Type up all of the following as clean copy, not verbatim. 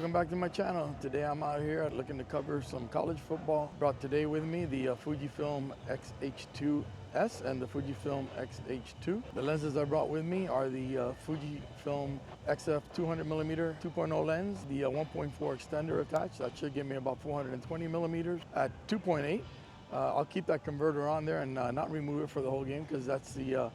welcome back to my channel. Today I'm out here looking to cover some college football. Brought today with me the Fujifilm XH2s and the Fujifilm XH2. The lenses I brought with me are the Fujifilm XF200mm 2.0 lens, the 1.4 extender attached. That should give me about 420 millimeters at 2.8. I'll keep that converter on there and not remove it for the whole game because that's the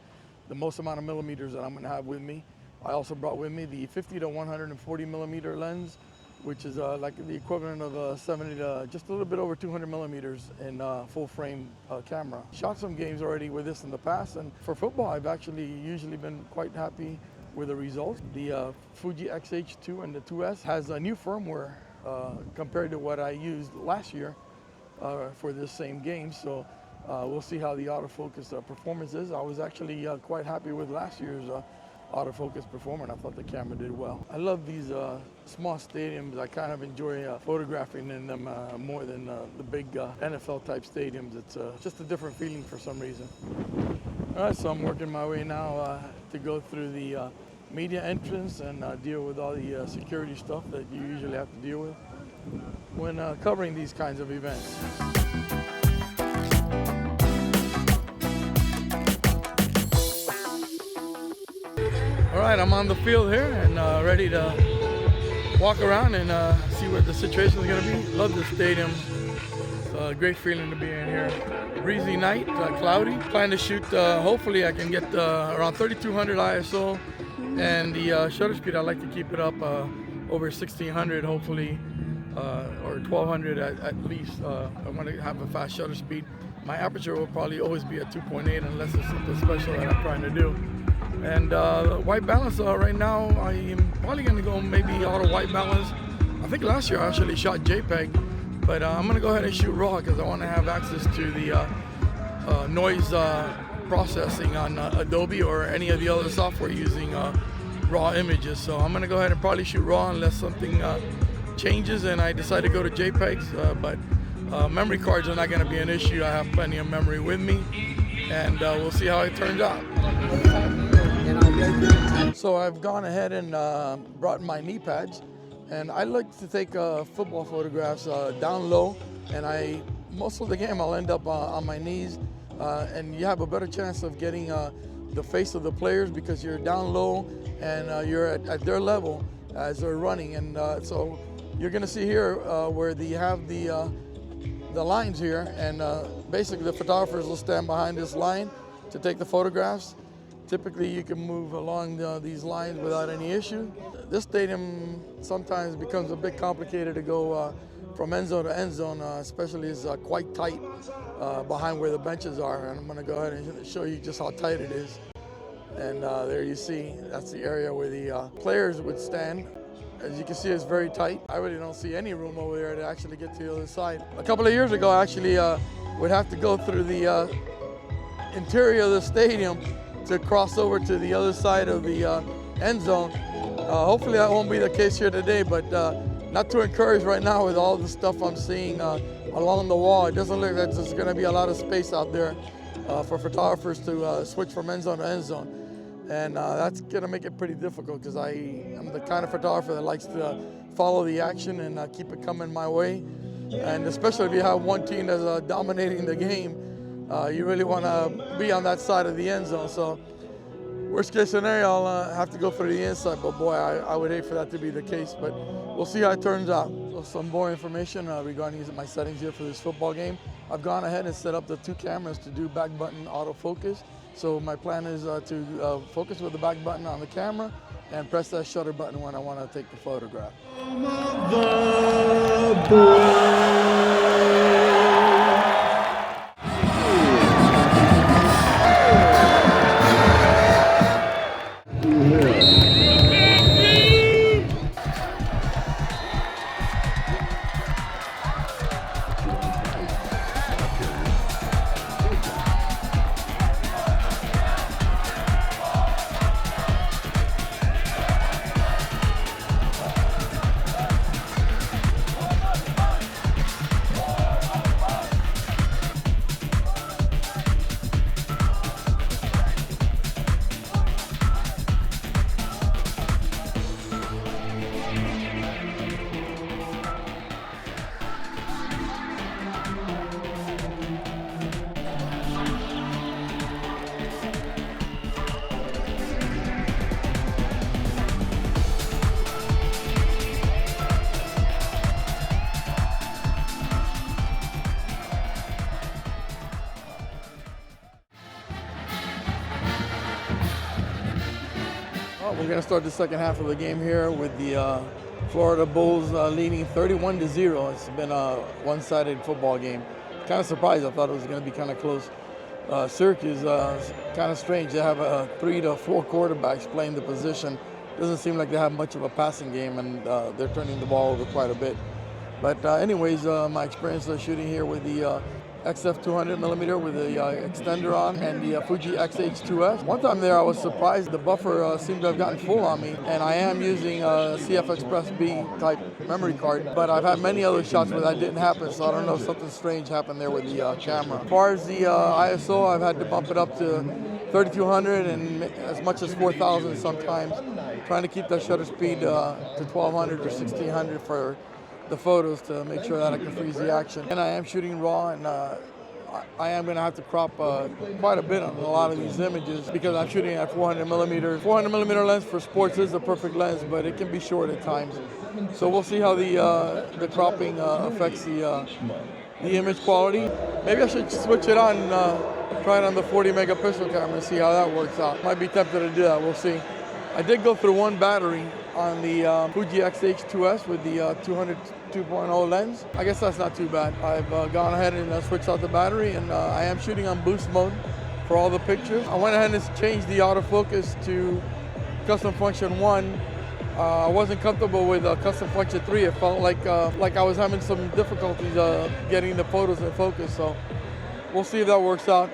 most amount of millimeters that I'm going to have with me. I also brought with me the 50 to 140 millimeter lens, which is like the equivalent of a 70 to just a little bit over 200 millimeters in full frame camera. Shot some games already with this in the past, and for football I've actually usually been quite happy with the results. The Fuji XH2 and the 2S has a new firmware compared to what I used last year for this same game, so we'll see how the autofocus performance is. I was actually quite happy with last year's autofocus performance. I thought the camera did well. I love these small stadiums. I kind of enjoy photographing in them more than the big NFL type stadiums. It's just a different feeling for some reason. All right, so I'm working my way now to go through the media entrance and deal with all the security stuff that you usually have to deal with when covering these kinds of events. All right, I'm on the field here and ready to walk around and see what the situation is going to be. Love this stadium. It's a great feeling to be in here. Breezy night, cloudy. Plan to shoot, hopefully I can get around 3200 ISO, and the shutter speed I like to keep it up over 1600 hopefully, or 1200 at least. I want to have a fast shutter speed. My aperture will probably always be at 2.8 unless it's something special that I'm trying to do. And white balance, right now I am probably going to go maybe auto white balance. I think last year I actually shot JPEG, but I'm going to go ahead and shoot RAW because I want to have access to the noise processing on Adobe or any of the other software using RAW images. So I'm going to go ahead and probably shoot RAW unless something changes and I decide to go to JPEGs, but memory cards are not going to be an issue. I have plenty of memory with me, and we'll see how it turns out. So I've gone ahead and brought my knee pads, and I like to take football photographs down low, and most of the game I'll end up on my knees, and you have a better chance of getting the face of the players because you're down low and you're at their level as they're running. And so you're going to see here where they have the lines here, and basically the photographers will stand behind this line to take the photographs. Typically you can move along these lines without any issue. This stadium sometimes becomes a bit complicated to go from end zone to end zone, especially it's quite tight behind where the benches are. And I'm going to go ahead and show you just how tight it is. And there you see, that's the area where the players would stand. As you can see, it's very tight. I really don't see any room over there to actually get to the other side. A couple of years ago, I actually would have to go through the interior of the stadium to cross over to the other side of the end zone. Hopefully that won't be the case here today, but not too encouraged right now with all the stuff I'm seeing along the wall. It doesn't look like there's going to be a lot of space out there for photographers to switch from end zone to end zone. And that's going to make it pretty difficult because I am the kind of photographer that likes to follow the action and keep it coming my way. And especially if you have one team that's dominating the game, you really want to be on that side of the end zone. So worst case scenario, I'll have to go for the inside, but boy, I would hate for that to be the case, but we'll see how it turns out. So some more information regarding my settings here for this football game. I've gone ahead and set up the two cameras to do back button autofocus. So my plan is to focus with the back button on the camera and press that shutter button when I want to take the photograph. We're going to start the second half of the game here with the Florida Bulls leading 31-0. It's been a one-sided football game. Kind of surprised. I thought it was going to be kind of close. Syracuse, kind of strange. They have 3 to 4 quarterbacks playing the position. Doesn't seem like they have much of a passing game, and they're turning the ball over quite a bit. But anyways, my experience shooting here with the XF200mm with the extender on and the Fuji XH2s. One time there I was surprised the buffer seemed to have gotten full on me, and I am using a CF Express B type memory card, but I've had many other shots where that didn't happen, so I don't know if something strange happened there with the camera. As far as the ISO, I've had to bump it up to 3200 and as much as 4000 sometimes, trying to keep that shutter speed to 1200 or 1600 for the photos to make sure that I can freeze the action. And I am shooting raw, and I am going to have to crop quite a bit on a lot of these images because I'm shooting at 400mm. 400mm lens for sports is the perfect lens, but it can be short at times. So we'll see how the cropping affects the image quality. Maybe I should switch it on, try it on the 40 megapixel camera and see how that works out. Might be tempted to do that, we'll see. I did go through one battery on the Fuji XH2s with the 200 2.0 lens. I guess that's not too bad. I've gone ahead and switched out the battery, and I am shooting on boost mode for all the pictures. I went ahead and changed the autofocus to custom function 1. I wasn't comfortable with custom function 3. It felt like I was having some difficulties getting the photos in focus, so we'll see if that works out.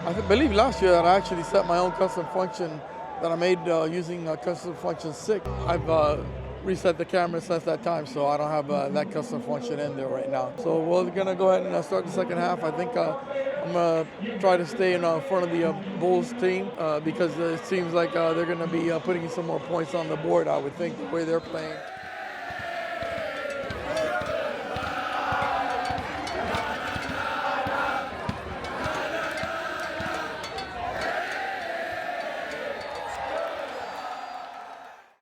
I believe last year that I actually set my own custom function that I made using custom function 6. I've reset the camera since that time, so I don't have that custom function in there right now. So we're gonna go ahead and start the second half. I think I'm gonna try to stay in front of the Bulls team because it seems like they're gonna be putting some more points on the board, I would think, the way they're playing.